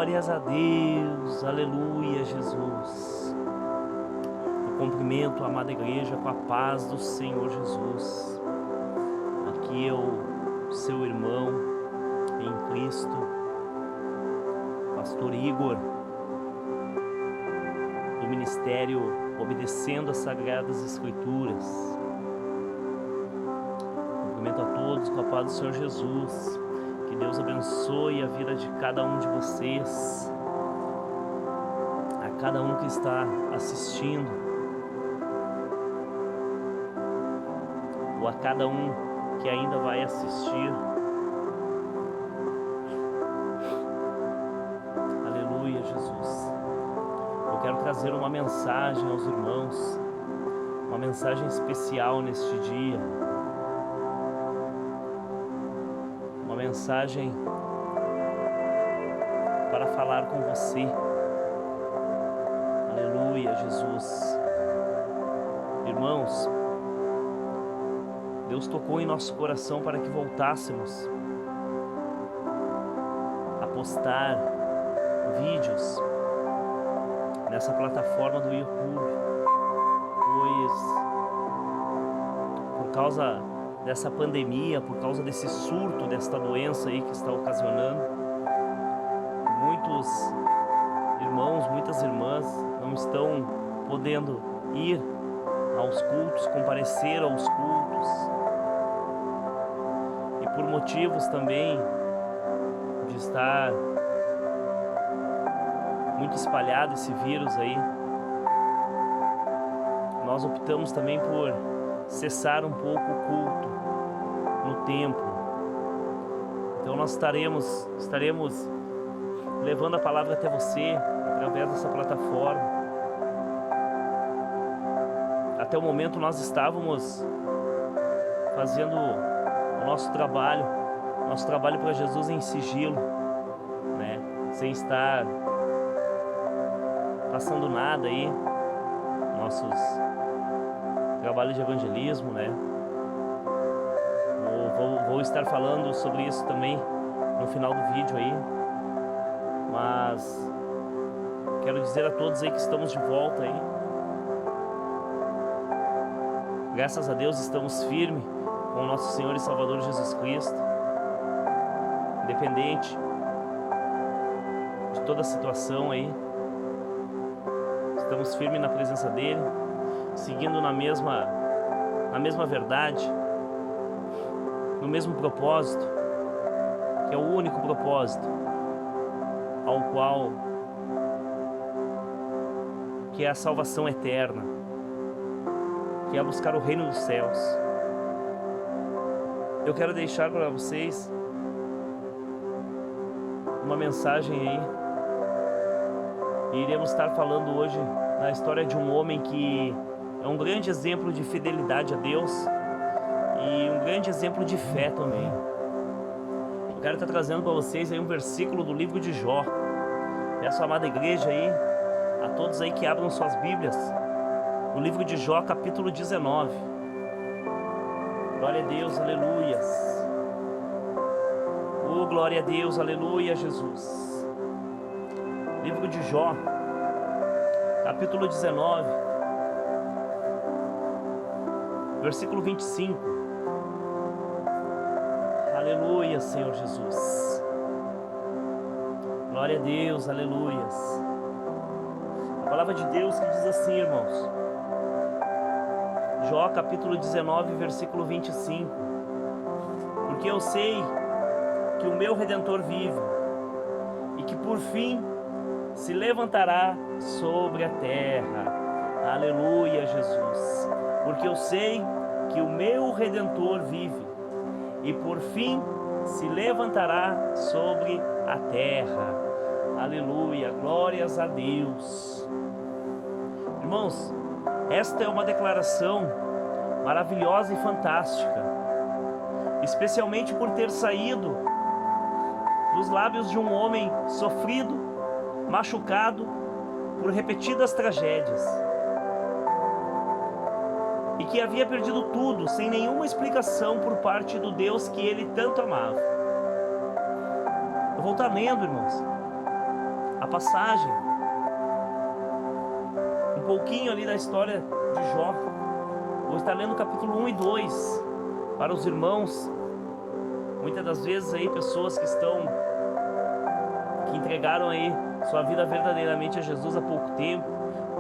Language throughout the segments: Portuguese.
Glórias a Deus, aleluia, Jesus. Eu cumprimento a amada igreja com a paz do Senhor Jesus. Aqui é o seu irmão em Cristo, Pastor Igor, do Ministério Obedecendo às Sagradas Escrituras. Cumprimento a todos com a paz do Senhor Jesus. Que Deus abençoe a vida de cada um de vocês, a cada um que está assistindo, ou a cada um que ainda vai assistir. Aleluia, Jesus. Eu quero trazer uma mensagem aos irmãos, uma mensagem especial neste dia. Uma mensagem para falar com você. Aleluia, Jesus. Irmãos, Deus tocou em nosso coração para que voltássemos a postar vídeos nessa plataforma do YouTube, pois por causa dessa pandemia, por causa desse surto, desta doença aí que está ocasionando, muitos irmãos, muitas irmãs não estão podendo ir aos cultos, comparecer aos cultos, e por motivos também de estar muito espalhado esse vírus aí, nós optamos também por cessar um pouco o culto no templo. Então nós estaremos levando a palavra até você através dessa plataforma. Até o momento nós estávamos fazendo o nosso trabalho para Jesus em sigilo, né? Sem estar passando nada aí, nossos trabalho de evangelismo, né? Vou estar falando sobre isso também no final do vídeo aí, mas quero dizer a todos aí que estamos de volta aí. Graças a Deus estamos firmes com o nosso Senhor e Salvador Jesus Cristo, independente de toda a situação aí, estamos firmes na presença dele, seguindo na mesma verdade, no mesmo propósito, que é o único propósito ao qual que é a salvação eterna, que é buscar o reino dos céus. Eu quero deixar para vocês uma mensagem aí, e iremos estar falando hoje na história de um homem que é um grande exemplo de fidelidade a Deus e um grande exemplo de fé também. Eu quero estar trazendo para vocês aí um versículo do livro de Jó. Peço à amada igreja aí, a todos aí que abram suas Bíblias, no livro de Jó, capítulo 19. Glória a Deus, aleluias. Oh, glória a Deus, aleluia, Jesus. Livro de Jó, capítulo 19, versículo 25. Aleluia, Senhor Jesus. Glória a Deus, aleluias. A palavra de Deus que diz assim, irmãos. Jó, capítulo 19, versículo 25. Porque eu sei que o meu Redentor vive, e que por fim se levantará sobre a terra. Aleluia, Jesus. Porque eu sei que o meu Redentor vive, e por fim se levantará sobre a terra. Aleluia, glórias a Deus. Irmãos, esta é uma declaração maravilhosa e fantástica, especialmente por ter saído dos lábios de um homem sofrido, machucado por repetidas tragédias, e que havia perdido tudo sem nenhuma explicação por parte do Deus que ele tanto amava. Eu vou estar lendo, irmãos. passagem, um pouquinho ali da história de Jó. Vou estar lendo o capítulo 1 e 2 para os irmãos. Muitas das vezes aí pessoas que entregaram aí sua vida verdadeiramente a Jesus há pouco tempo,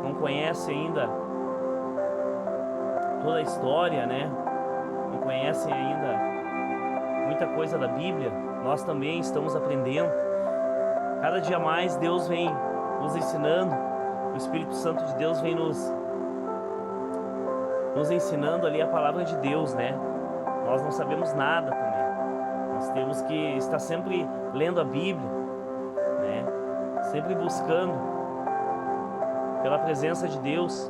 não conhecem ainda toda a história, né? Não conhecem ainda muita coisa da Bíblia. Nós também estamos aprendendo. Cada dia mais Deus vem nos ensinando, o Espírito Santo de Deus vem nos ensinando ali a palavra de Deus, né? Nós não sabemos nada também. Nós temos que estar sempre lendo a Bíblia, né? Sempre buscando pela presença de Deus,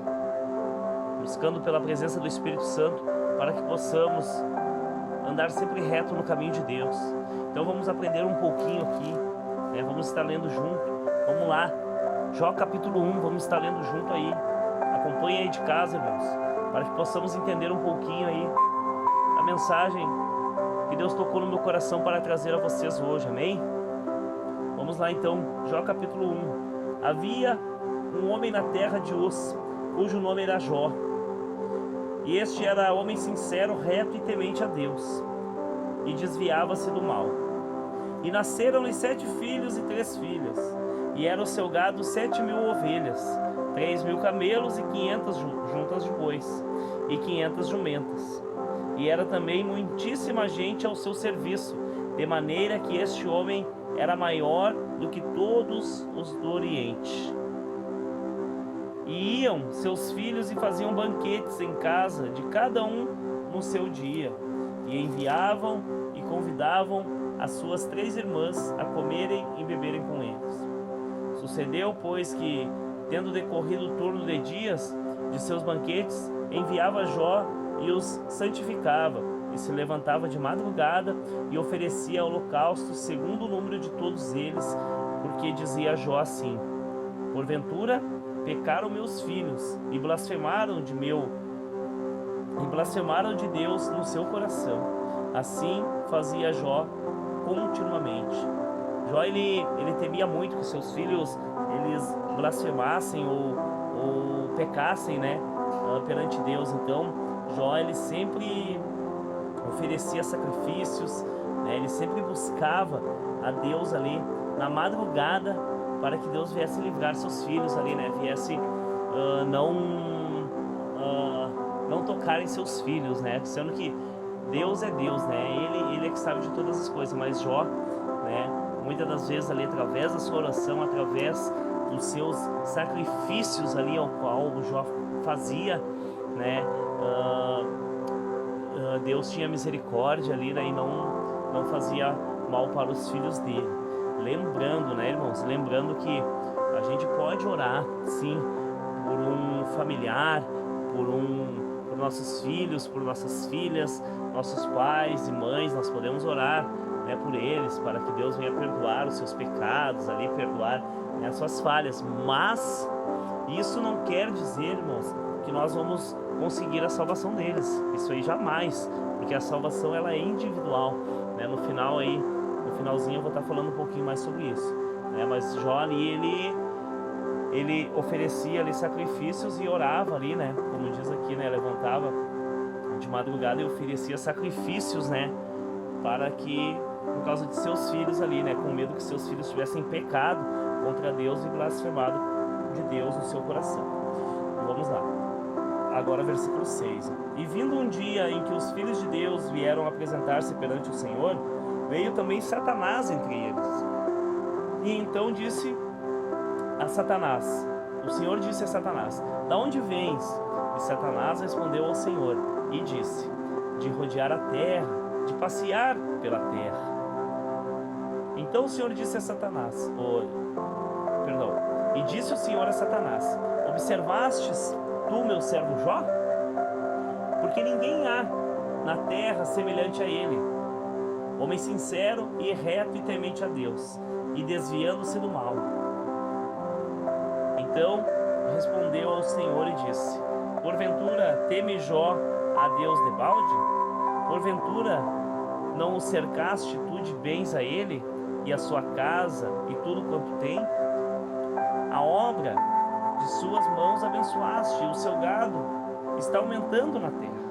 buscando pela presença do Espírito Santo, para que possamos andar sempre reto no caminho de Deus. Então vamos aprender um pouquinho aqui, né? Vamos estar lendo junto. Vamos lá, Jó capítulo 1, vamos estar lendo junto aí. Acompanhe aí de casa, irmãos, para que possamos entender um pouquinho aí a mensagem que Deus tocou no meu coração para trazer a vocês hoje, amém? Vamos lá então, Jó capítulo 1. Havia um homem na terra de Uz, cujo nome era Jó. E este era homem sincero, reto e temente a Deus, e desviava-se do mal. E nasceram-lhe 7 filhos e 3 filhas, e era o seu gado 7.000 ovelhas, 3.000 camelos e 500 juntas de bois, e 500 jumentas. E era também muitíssima gente ao seu serviço, de maneira que este homem era maior do que todos os do Oriente. E iam seus filhos e faziam banquetes em casa de cada um no seu dia, e enviavam e convidavam as suas 3 irmãs a comerem e beberem com eles. Sucedeu, pois, que, tendo decorrido o turno de dias de seus banquetes, enviava Jó e os santificava, e se levantava de madrugada e oferecia holocausto segundo o número de todos eles, porque dizia Jó assim: porventura pecaram meus filhos e blasfemaram de Deus no seu coração. Assim fazia Jó continuamente. Jó ele temia muito que seus filhos eles blasfemassem ou pecassem, né, perante Deus. Então Jó ele sempre oferecia sacrifícios, né, ele sempre buscava a Deus ali na madrugada, para que Deus viesse livrar seus filhos ali, né? Viesse não tocar em seus filhos, né? Sendo que Deus é Deus, né? Ele é que sabe de todas as coisas, mas Jó, né? Muitas das vezes ali, através da sua oração, através dos seus sacrifícios ali, ao qual o Jó fazia, né? Deus tinha misericórdia ali, né? E não fazia mal para os filhos dele. Lembrando, né, irmãos? Lembrando que a gente pode orar, sim, por um familiar, por nossos filhos, por nossas filhas, nossos pais e mães. Nós podemos orar, né, por eles, para que Deus venha perdoar os seus pecados, ali perdoar, né, as suas falhas. Mas isso não quer dizer, irmãos, que nós vamos conseguir a salvação deles. Isso aí jamais, porque a salvação ela é individual, né? No finalzinho eu vou estar falando um pouquinho mais sobre isso, né? Mas Jó ali, ele oferecia ali sacrifícios e orava ali, né? Como diz aqui, né? Levantava de madrugada e oferecia sacrifícios, né? Para que, por causa de seus filhos ali, né? Com medo que seus filhos tivessem pecado contra Deus e blasfemado de Deus no seu coração. Então, vamos lá. Agora versículo 6. E vindo um dia em que os filhos de Deus vieram apresentar-se perante o Senhor, veio também Satanás entre eles. E então disse a Satanás, o Senhor disse a Satanás: da onde vens? E Satanás respondeu ao Senhor e disse: de rodear a terra, de passear pela terra. Então o Senhor disse a Satanás, e disse o Senhor a Satanás: observastes tu meu servo Jó? Porque ninguém há na terra semelhante a ele, homem sincero e reto e temente a Deus, e desviando-se do mal. Então respondeu ao Senhor e disse: porventura teme Jó a Deus debalde? Porventura não o cercaste tu de bens a ele, e a sua casa, e tudo quanto tem? a obra de suas mãos abençoaste, e o seu gado está aumentando na terra.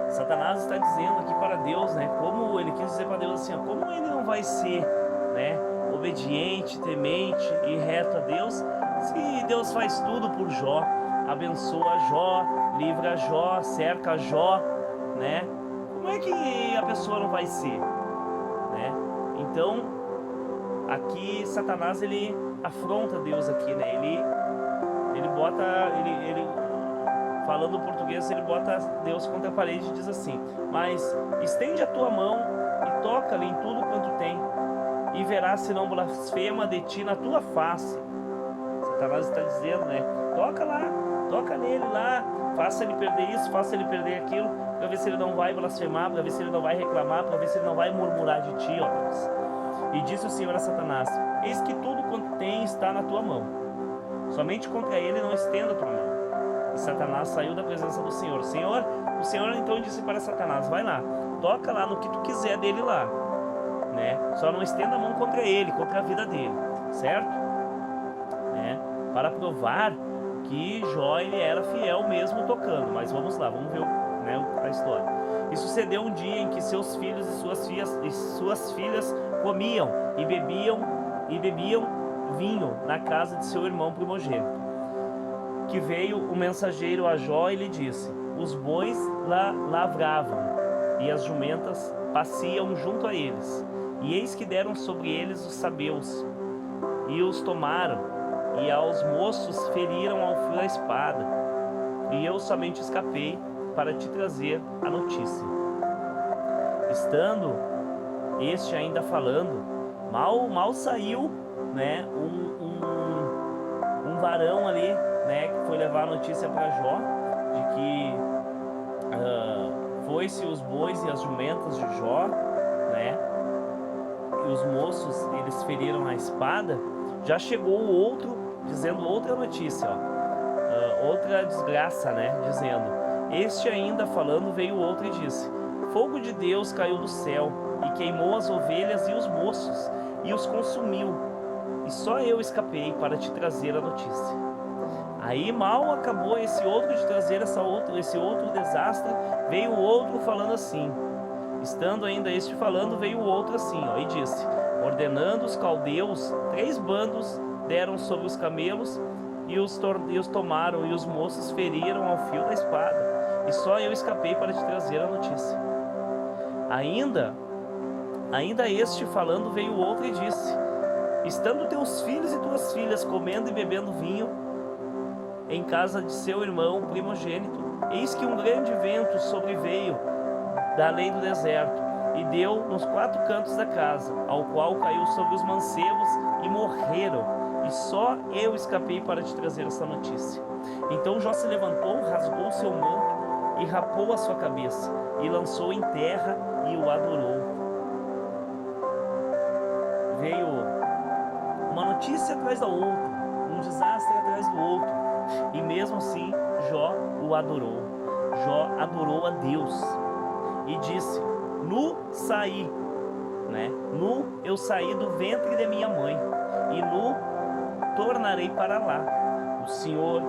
Satanás está dizendo aqui para Deus, né? Como ele quis dizer para Deus assim, ó, como ele não vai ser, né, obediente, temente e reto a Deus, se Deus faz tudo por Jó, abençoa Jó, livra Jó, cerca Jó, né? Como é que a pessoa não vai ser, né? Então, aqui Satanás ele afronta Deus aqui, né? Ele bota, ele falando português, ele bota Deus contra a parede e diz assim: mas estende a tua mão e toca-lhe em tudo quanto tem, e verás se não blasfema de ti na tua face. Satanás está dizendo, né? Toca lá, toca nele lá, faça ele perder isso, faça ele perder aquilo, para ver se ele não vai blasfemar, para ver se ele não vai reclamar, para ver se ele não vai murmurar de ti, ó Deus. E disse o Senhor a Satanás: eis que tudo quanto tem está na tua mão, somente contra ele não estenda a tua mão. E Satanás saiu da presença do Senhor. O Senhor então disse para Satanás: vai lá, toca lá no que tu quiser dele lá, né? Só não estenda a mão contra ele, contra a vida dele, certo? Né? Para provar que Jó ele era fiel mesmo tocando. Mas vamos lá, vamos ver, né, a história. E sucedeu um dia em que seus filhos e suas filhas comiam e bebiam vinho na casa de seu irmão primogênito. Que veio o mensageiro a Jó e lhe disse: os bois lavravam e as jumentas pasciam junto a eles, e eis que deram sobre eles os sabeus e os tomaram, e aos moços feriram ao fio da espada, e eu somente escapei para te trazer a notícia. Estando este ainda falando, mal saiu, né, um varão ali, né, que foi levar a notícia para Jó de que foi-se os bois e as jumentas de Jó, né, e os moços eles feriram a espada. Já chegou o outro dizendo outra notícia, ó, outra desgraça, né, dizendo: este ainda falando veio outro e disse: fogo de Deus caiu do céu e queimou as ovelhas e os moços e os consumiu, e só eu escapei para te trazer a notícia. Aí mal acabou esse outro de trazer esse outro desastre, veio o outro falando assim. Estando ainda este falando, veio o outro assim, ó, e disse: ordenando os caldeus, 3 bandos deram sobre os camelos e os tomaram, e os moços feriram ao fio da espada, e só eu escapei para te trazer a notícia. Ainda este falando, veio o outro e disse: estando teus filhos e tuas filhas comendo e bebendo vinho em casa de seu irmão primogênito, eis que um grande vento sobreveio da além do deserto e deu nos 4 cantos da casa, ao qual caiu sobre os mancebos e morreram, e só eu escapei para te trazer essa notícia. Então Jó se levantou, rasgou seu manto e rapou a sua cabeça, e lançou em terra e o adorou. Veio uma notícia atrás da outra, um desastre atrás do outro, e mesmo assim Jó o adorou. Jó adorou a Deus e disse: nu saí, né? Nu eu saí do ventre de minha mãe, e nu tornarei para lá. O Senhor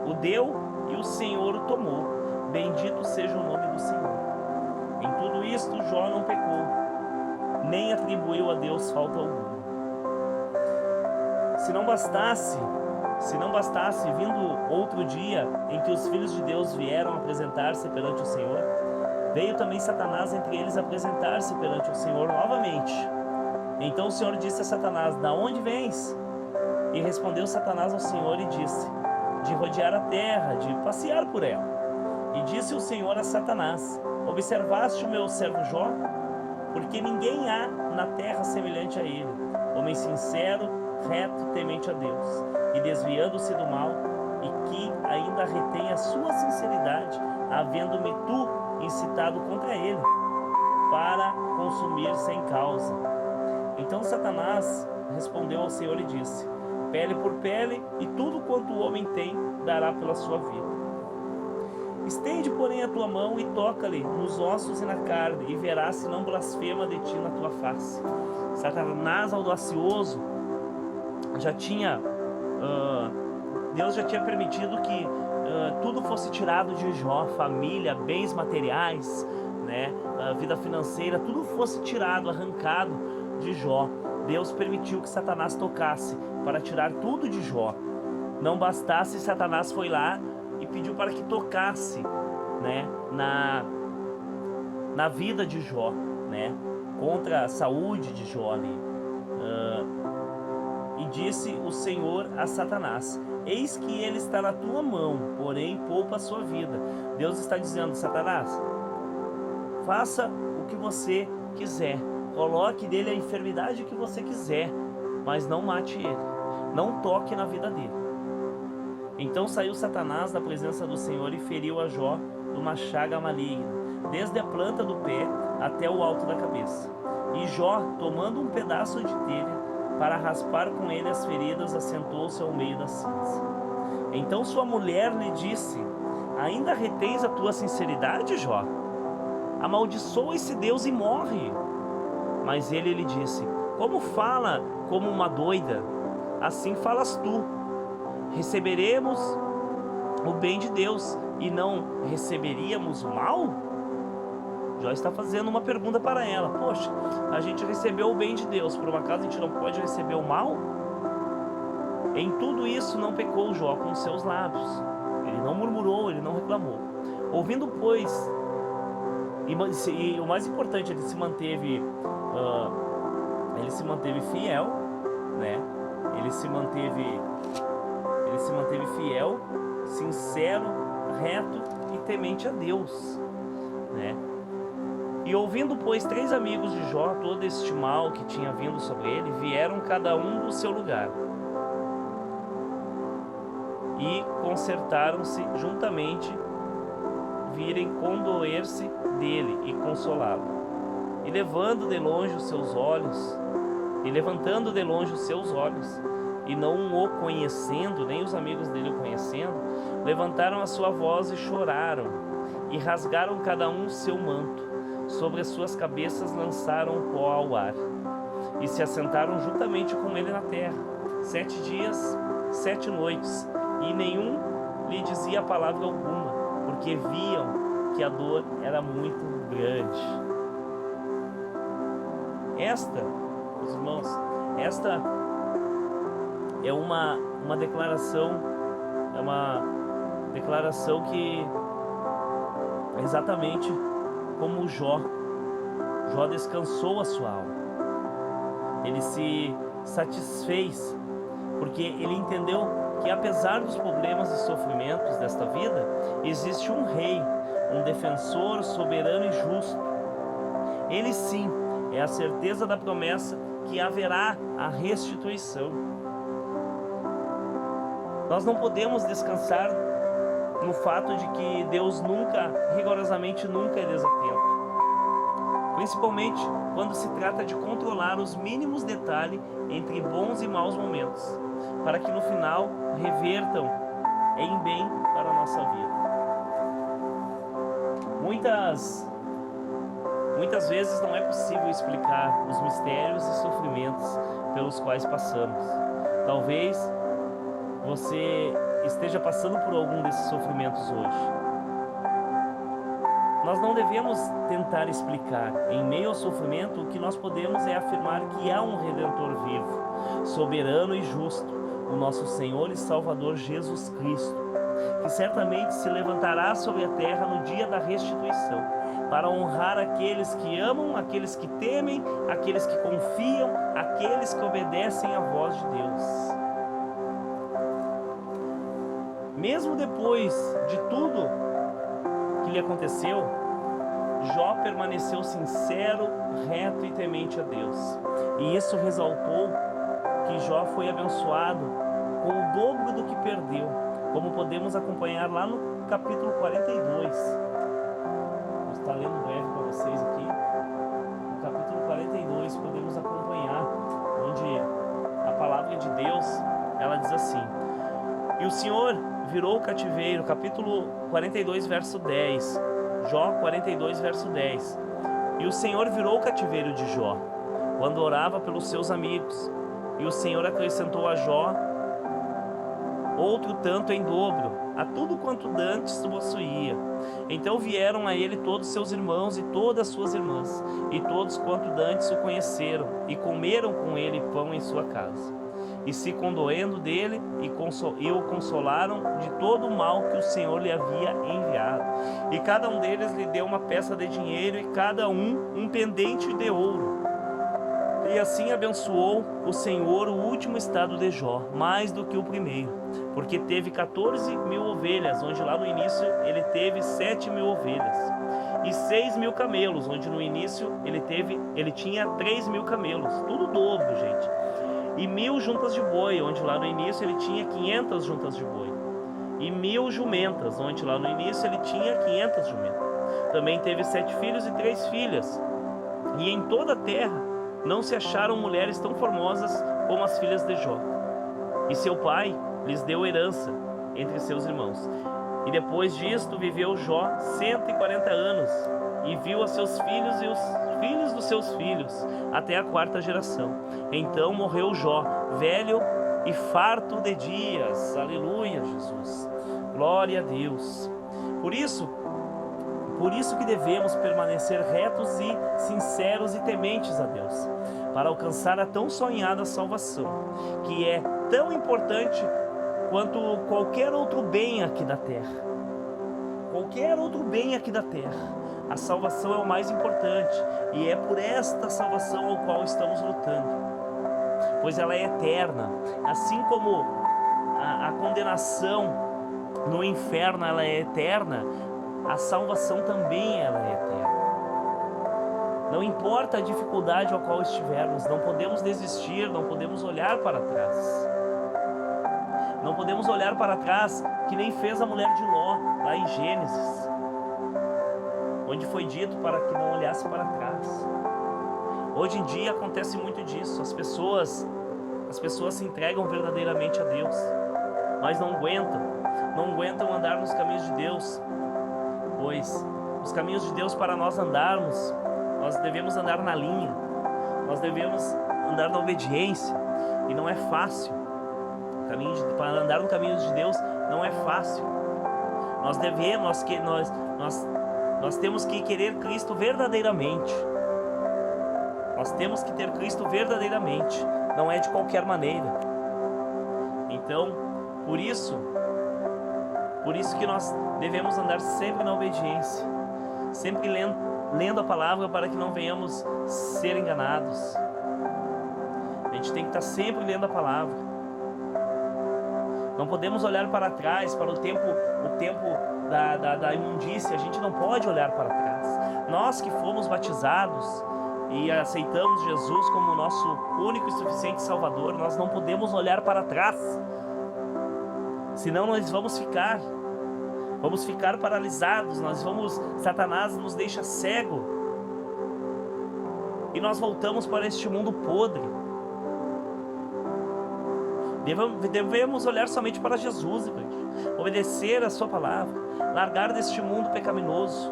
o deu e o Senhor o tomou. Bendito seja o nome do Senhor. Em tudo isto Jó não pecou, nem atribuiu a Deus falta alguma. Se não bastasse, vindo outro dia em que os filhos de Deus vieram apresentar-se perante o Senhor, veio também Satanás entre eles apresentar-se perante o Senhor novamente. Então o Senhor disse a Satanás: da onde vens? E respondeu Satanás ao Senhor e disse: de rodear a terra, de passear por ela. E disse o Senhor a Satanás: observaste o meu servo Jó? Porque ninguém há na terra semelhante a ele, homem sincero, reto, temente a Deus, e desviando-se do mal, e que ainda retém a sua sinceridade, havendo-me tu incitado contra ele, para consumir sem causa. Então Satanás respondeu ao Senhor e disse: pele por pele, e tudo quanto o homem tem dará pela sua vida. Estende, porém, a tua mão e toca-lhe nos ossos e na carne, e verás se não blasfema de ti na tua face. Satanás audacioso Deus já tinha permitido que tudo fosse tirado de Jó, família, bens materiais, né, a vida financeira, tudo fosse tirado, arrancado de Jó. Deus permitiu que Satanás tocasse para tirar tudo de Jó. Não bastasse, Satanás foi lá e pediu para que tocasse, né, na vida de Jó, né, contra a saúde de Jó ali. E disse o Senhor a Satanás: eis que ele está na tua mão, porém poupa a sua vida. Deus está dizendo: Satanás, faça o que você quiser, coloque nele a enfermidade que você quiser, mas não mate ele, não toque na vida dele. Então saiu Satanás da presença do Senhor e feriu a Jó numa chaga maligna, desde a planta do pé até o alto da cabeça. E Jó, tomando um pedaço de telha para raspar com ele as feridas, assentou-se ao meio da cinza. Então sua mulher lhe disse: ainda retens a tua sinceridade, Jó? Amaldiçoa esse Deus e morre. Mas ele lhe disse: como fala como uma doida? Assim falas tu. Receberemos o bem de Deus e não receberíamos o mal? Jó está fazendo uma pergunta para ela. Poxa, a gente recebeu o bem de Deus, por uma acaso a gente não pode receber o mal? Em tudo isso não pecou Jó com os seus lábios. Ele não murmurou, ele não reclamou. Ouvindo, pois, e o mais importante, ele se manteve fiel, né? Ele se manteve fiel, sincero, reto e temente a Deus, né? E ouvindo, pois, 3 amigos de Jó todo este mal que tinha vindo sobre ele, vieram cada um do seu lugar e concertaram-se juntamente, virem condoer-se dele e consolá-lo. E levantando de longe os seus olhos, e não o conhecendo, nem os amigos dele o conhecendo, levantaram a sua voz e choraram, e rasgaram cada um seu manto. Sobre as suas cabeças lançaram pó ao ar, e se assentaram juntamente com ele na terra, 7 dias, 7 noites, e nenhum lhe dizia palavra alguma, porque viam que a dor era muito grande. Meus irmãos, esta é uma declaração, que é exatamente como Jó descansou a sua alma. Ele se satisfez, porque ele entendeu que apesar dos problemas e sofrimentos desta vida, existe um rei, um defensor soberano e justo. Ele sim é a certeza da promessa que haverá a restituição. Nós não podemos descansar no fato de que Deus rigorosamente nunca é desatento. Principalmente quando se trata de controlar os mínimos detalhes entre bons e maus momentos, para que no final revertam em bem para a nossa vida. Muitas vezes não é possível explicar os mistérios e sofrimentos pelos quais passamos. Talvez você esteja passando por algum desses sofrimentos hoje. Nós não devemos tentar explicar. Em meio ao sofrimento, o que nós podemos é afirmar que há um Redentor vivo, soberano e justo, o nosso Senhor e Salvador Jesus Cristo, que certamente se levantará sobre a terra no dia da restituição, para honrar aqueles que amam, aqueles que temem, aqueles que confiam, aqueles que obedecem à voz de Deus. Mesmo depois de tudo que lhe aconteceu, Jó permaneceu sincero, reto e temente a Deus. E isso resultou que Jó foi abençoado com o dobro do que perdeu, como podemos acompanhar lá no capítulo 42. Vou estar lendo breve para vocês aqui. No capítulo 42 podemos acompanhar, onde a palavra de Deus, ela diz assim: e o Senhor virou o cativeiro, capítulo 42, verso 10. Jó 42, verso 10. E o Senhor virou o cativeiro de Jó, quando orava pelos seus amigos, E o Senhor acrescentou a Jó outro tanto em dobro, a tudo quanto dantes possuía. Então vieram a ele todos seus irmãos e todas suas irmãs, e todos quanto dantes o conheceram, e comeram com ele pão em sua casa. E se condoendo dele, e o consolaram de todo o mal que o Senhor lhe havia enviado. E cada um deles lhe deu uma peça de dinheiro, e cada um pendente de ouro. E assim abençoou o Senhor o último estado de Jó, mais do que o primeiro, porque teve 14.000 ovelhas, onde lá no início ele teve 7.000 ovelhas, e 6.000 camelos, onde no início ele tinha 3.000 camelos, tudo dobro, gente. E 1.000 juntas de boi, onde lá no início ele tinha 500 juntas de boi, e 1.000 jumentas, onde lá no início ele tinha 500 jumentas. Também teve 7 filhos e 3 filhas, e em toda a terra não se acharam mulheres tão formosas como as filhas de Jó. E seu pai lhes deu herança entre seus irmãos. E depois disto viveu Jó 140 anos, e viu a seus filhos e os filhos dos seus filhos, até a 4ª geração. Então morreu Jó, velho e farto de dias. Aleluia, Jesus. Glória a Deus. Por isso que devemos permanecer retos e sinceros e tementes a Deus, para alcançar a tão sonhada salvação, que é tão importante quanto qualquer outro bem aqui da terra. Qualquer outro bem aqui da terra. A salvação é o mais importante, e é por esta salvação ao qual estamos lutando, pois ela é eterna. Assim como a condenação no inferno ela é eterna, a salvação também ela é eterna. Não importa a dificuldade ao qual estivermos, não podemos desistir, não podemos olhar para trás. Não podemos olhar para trás que nem fez a mulher de Ló, lá em Gênesis, onde foi dito para que não olhasse para trás. Hoje em dia acontece muito disso, as pessoas se entregam verdadeiramente a Deus, mas não aguentam andar nos caminhos de Deus, pois os caminhos de Deus, para nós andarmos, nós devemos andar na linha, nós devemos andar na obediência, e não é fácil. Para andar no caminho de Deus não é fácil. Nós temos que querer Cristo verdadeiramente. Nós temos que ter Cristo verdadeiramente, não é de qualquer maneira. Então, por isso que nós devemos andar sempre na obediência, sempre lendo a palavra, para que não venhamos ser enganados. A gente tem que estar sempre lendo a palavra. Não podemos olhar para trás, para o tempo da imundícia. A gente não pode olhar para trás. Nós que fomos batizados e aceitamos Jesus como nosso único e suficiente Salvador, nós não podemos olhar para trás, senão nós vamos ficar paralisados, Satanás nos deixa cego, e nós voltamos para este mundo podre. Devemos olhar somente para Jesus, obedecer a sua palavra, largar deste mundo pecaminoso,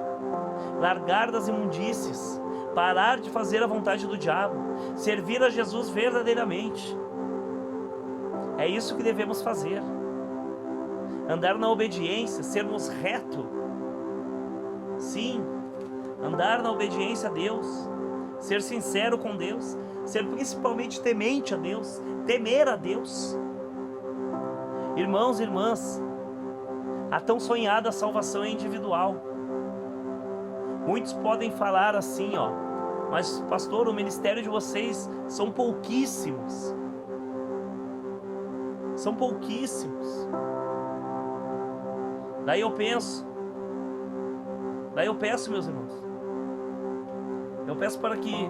largar das imundícies, parar de fazer a vontade do diabo, servir a Jesus verdadeiramente. É isso que devemos fazer. Andar na obediência, sermos retos. Sim, andar na obediência a Deus, ser sincero com Deus, ser principalmente temente a Deus, temer a Deus. Irmãos e irmãs, a tão sonhada salvação é individual. Muitos podem falar assim, mas pastor, o ministério de vocês são pouquíssimos. São pouquíssimos. Daí eu peço, meus irmãos, eu peço para que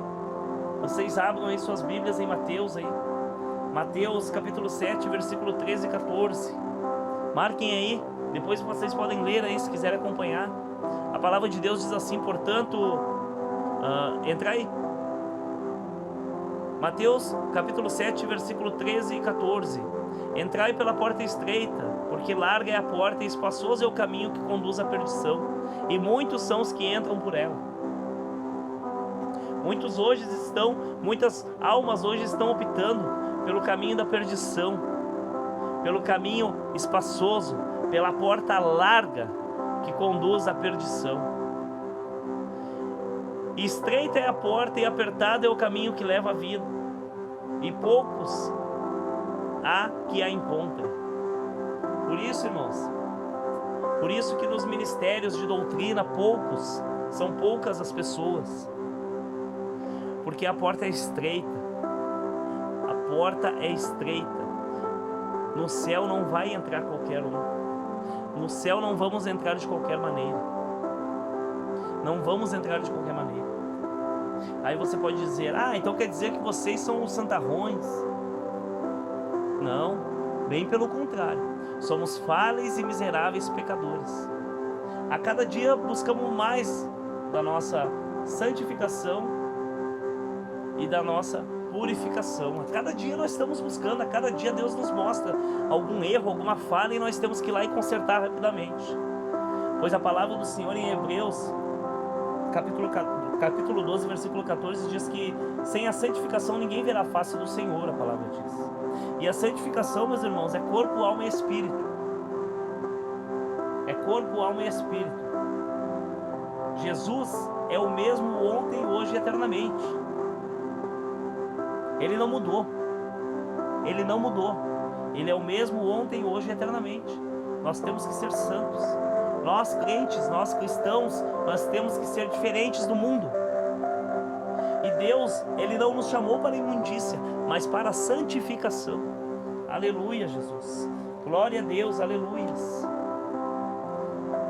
vocês abram aí suas Bíblias em Mateus aí. Mateus capítulo 7, versículo 13 e 14. Marquem aí, depois vocês podem ler aí se quiserem acompanhar. A palavra de Deus diz assim, portanto, entra aí. Mateus capítulo 7, versículo 13 e 14. Entrai pela porta estreita, porque larga é a porta e espaçoso é o caminho que conduz à perdição, e muitos são os que entram por ela. Muitas almas hoje estão optando pelo caminho da perdição, pelo caminho espaçoso, pela porta larga que conduz à perdição. E estreita é a porta e apertado é o caminho que leva à vida, e poucos há que a encontrem. Por isso, irmãos, por isso que nos ministérios de doutrina são poucas as pessoas, porque a porta é estreita. A porta é estreita. No céu não vai entrar qualquer um. No céu não vamos entrar de qualquer maneira. Não vamos entrar de qualquer maneira. Aí você pode dizer, então quer dizer que vocês são os santarrões. Não, bem pelo contrário. Somos falhos e miseráveis pecadores. A cada dia buscamos mais da nossa santificação e da nossa purificação. A cada dia nós estamos buscando, a cada dia Deus nos mostra algum erro, alguma falha, e nós temos que ir lá e consertar rapidamente. Pois a palavra do Senhor em Hebreus, capítulo 12, versículo 14, diz que sem a santificação ninguém verá a face do Senhor, a palavra diz. E a santificação, meus irmãos, é corpo, alma e espírito. É corpo, alma e espírito. Jesus é o mesmo ontem, hoje e eternamente. Ele não mudou. Ele não mudou. Ele é o mesmo ontem, hoje e eternamente. Nós temos que ser santos. Nós crentes, nós cristãos, nós temos que ser diferentes do mundo. E Deus, Ele não nos chamou para a imundícia, mas para a santificação. Aleluia, Jesus. Glória a Deus, aleluias.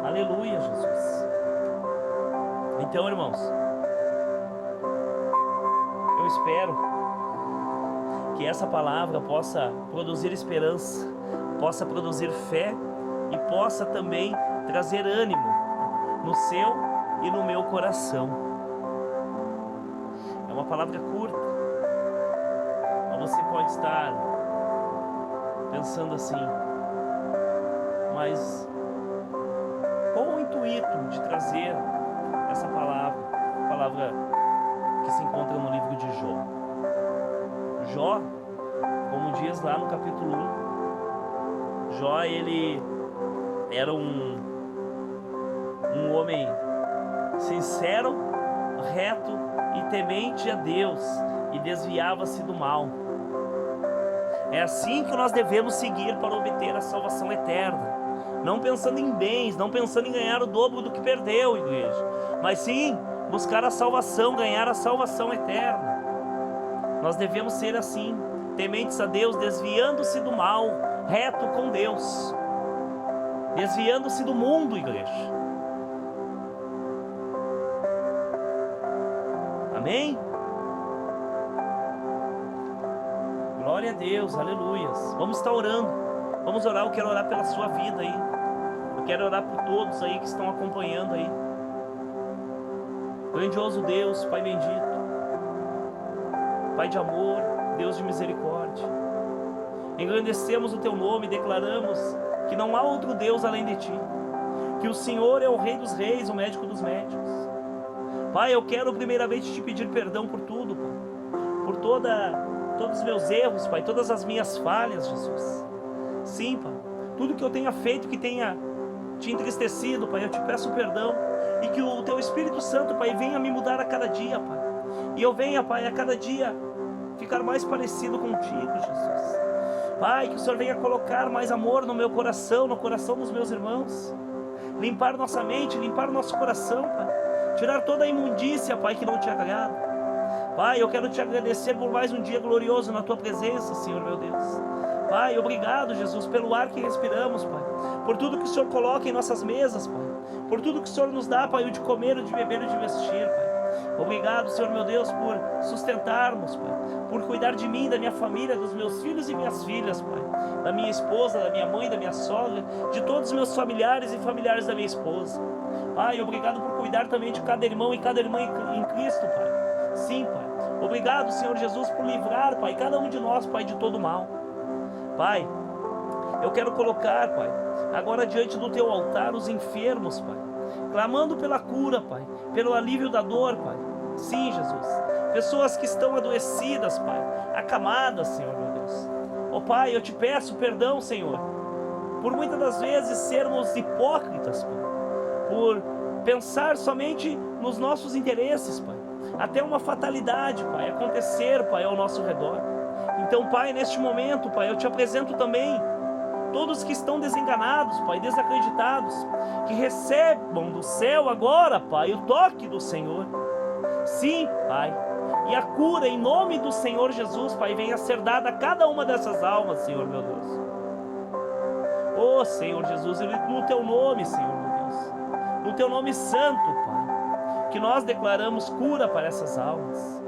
Aleluia, Jesus. Então, irmãos, eu espero que essa palavra possa produzir esperança, possa produzir fé e possa também trazer ânimo no seu e no meu coração. É uma palavra curta, mas você pode estar pensando assim, mas qual o intuito de trazer essa palavra? A palavra que se encontra no livro de Jó. Jó, como diz lá no capítulo 1, Jó, ele era um homem sincero, reto e temente a Deus, e desviava-se do mal. É assim que nós devemos seguir para obter a salvação eterna, não pensando em bens, não pensando em ganhar o dobro do que perdeu, igreja, mas sim buscar a salvação, ganhar a salvação eterna. Nós devemos ser assim, tementes a Deus, desviando-se do mal, reto com Deus, desviando-se do mundo, igreja. Amém? Glória a Deus, aleluias. Vamos estar orando, vamos orar. Eu quero orar pela sua vida aí, eu quero orar por todos aí que estão acompanhando aí. Grandioso Deus, Pai bendito, Pai de amor, Deus de misericórdia, engrandecemos o Teu nome e declaramos que não há outro Deus além de Ti, que o Senhor é o Rei dos Reis, o médico dos médicos. Pai, eu quero primeiramente Te pedir perdão por tudo, Pai, por todos os meus erros, Pai, todas as minhas falhas, Jesus. Sim, Pai, tudo que eu tenha feito que tenha Te entristecido, Pai, eu Te peço perdão, e que o Teu Espírito Santo, Pai, venha me mudar a cada dia, Pai, e eu venha, Pai, a cada dia ficar mais parecido contigo, Jesus. Pai, que o Senhor venha colocar mais amor no meu coração, no coração dos meus irmãos, limpar nossa mente, limpar nosso coração, Pai, tirar toda a imundícia, Pai, que não Te agrada. Pai, eu quero Te agradecer por mais um dia glorioso na Tua presença, Senhor meu Deus. Pai, obrigado, Jesus, pelo ar que respiramos, Pai, por tudo que o Senhor coloca em nossas mesas, Pai, por tudo que o Senhor nos dá, Pai, o de comer, o de beber, o de vestir, Pai. Obrigado, Senhor meu Deus, por sustentarmos, Pai, por cuidar de mim, da minha família, dos meus filhos e minhas filhas, Pai, da minha esposa, da minha mãe, da minha sogra, de todos os meus familiares e familiares da minha esposa. Pai, obrigado por cuidar também de cada irmão e cada irmã em Cristo, Pai. Sim, Pai. Obrigado, Senhor Jesus, por livrar, Pai, cada um de nós, Pai, de todo mal. Pai, eu quero colocar, Pai, agora diante do Teu altar os enfermos, Pai, clamando pela cura, Pai, pelo alívio da dor, Pai. Sim, Jesus. Pessoas que estão adoecidas, Pai, acamadas, Senhor meu Deus. Jesus. Ó Pai, eu te peço perdão, Senhor, por muitas das vezes sermos hipócritas, Pai, por pensar somente nos nossos interesses, Pai, até uma fatalidade, Pai, acontecer, Pai, ao nosso redor. Então, Pai, neste momento, Pai, eu te apresento também todos que estão desenganados, Pai, desacreditados, que recebam do céu agora, Pai, o toque do Senhor. Sim, Pai, e a cura em nome do Senhor Jesus, Pai, venha ser dada a cada uma dessas almas, Senhor meu Deus. Oh, Senhor Jesus, no teu nome, Senhor meu Deus, no teu nome santo, Pai, que nós declaramos cura para essas almas.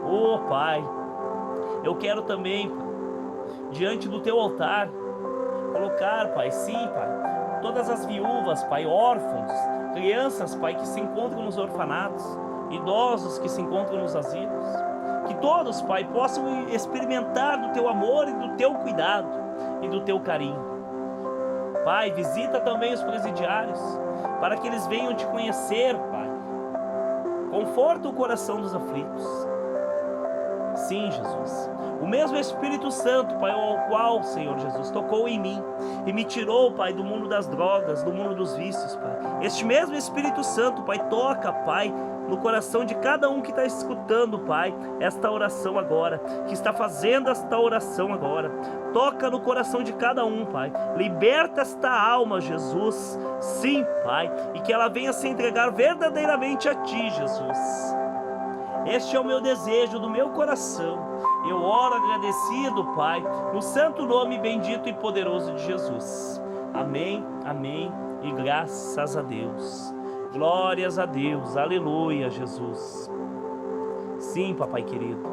Oh, Pai, eu quero também, Pai, diante do teu altar, colocar, Pai, sim, Pai, todas as viúvas, Pai, órfãos, crianças, Pai, que se encontram nos orfanatos, idosos que se encontram nos asilos, que todos, Pai, possam experimentar do teu amor e do teu cuidado e do teu carinho. Pai, visita também os presidiários, para que eles venham te conhecer, Pai. Conforta o coração dos aflitos. Sim, Jesus, o mesmo Espírito Santo, Pai, ao qual, Senhor Jesus, tocou em mim e me tirou, Pai, do mundo das drogas, do mundo dos vícios, Pai. Este mesmo Espírito Santo, Pai, toca, Pai, no coração de cada um que está escutando, Pai, esta oração agora, que está fazendo esta oração agora. Toca no coração de cada um, Pai. Liberta esta alma, Jesus. Sim, Pai, e que ela venha se entregar verdadeiramente a Ti, Jesus. Este é o meu desejo do meu coração. Eu oro agradecido, Pai, no santo nome bendito e poderoso de Jesus. Amém, amém e graças a Deus. Glórias a Deus, aleluia, Jesus. Sim, Papai querido.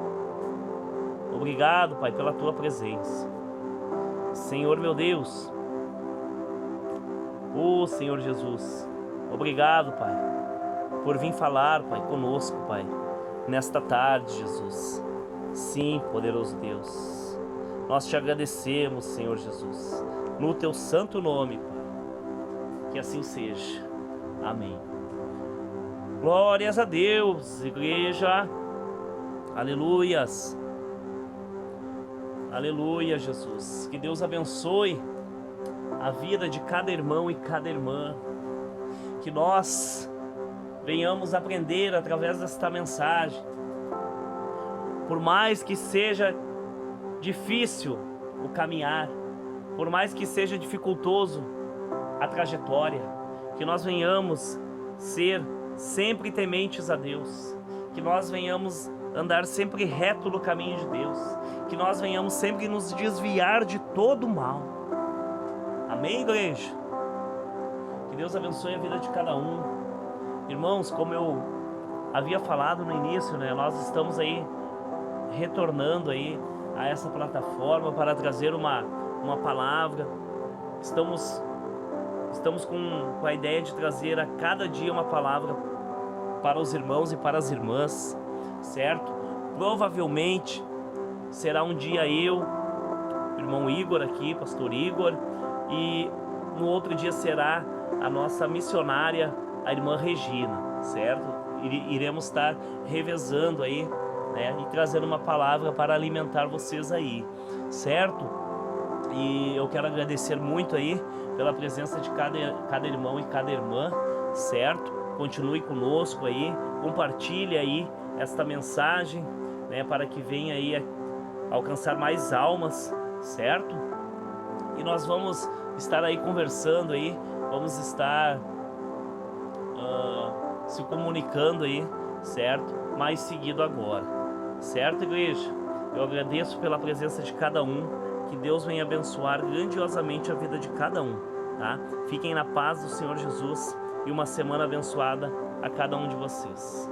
Obrigado, Pai, pela Tua presença. Senhor meu Deus. Oh, Senhor Jesus. Obrigado, Pai, por vir falar, Pai, conosco, Pai, nesta tarde, Jesus. Sim, poderoso Deus, nós te agradecemos, Senhor Jesus, no teu santo nome, Pai, que assim seja, amém. Glórias a Deus, igreja, aleluias, aleluia, Jesus, que Deus abençoe a vida de cada irmão e cada irmã, que nós venhamos aprender através desta mensagem. Por mais que seja difícil o caminhar, por mais que seja dificultoso a trajetória, que nós venhamos ser sempre tementes a Deus, que nós venhamos andar sempre reto no caminho de Deus, que nós venhamos sempre nos desviar de todo o mal. Amém, igreja? Que Deus abençoe a vida de cada um. Irmãos, como eu havia falado no início, né, nós estamos aí retornando aí a essa plataforma para trazer uma palavra. Estamos com a ideia de trazer a cada dia uma palavra para os irmãos e para as irmãs, certo? Provavelmente será um dia eu, o irmão Igor aqui, pastor Igor, e no outro dia será a nossa missionária, a irmã Regina, certo? Iremos estar revezando aí, né, e trazendo uma palavra para alimentar vocês aí, certo? E eu quero agradecer muito aí pela presença de cada irmão e cada irmã, certo? Continue conosco aí, compartilhe aí esta mensagem, né, para que venha aí alcançar mais almas, certo? E nós vamos estar aí conversando aí, vamos estar se comunicando aí, certo? Mais seguido agora, certo, igreja? Eu agradeço pela presença de cada um, que Deus venha abençoar grandiosamente a vida de cada um, tá? Fiquem na paz do Senhor Jesus e uma semana abençoada a cada um de vocês.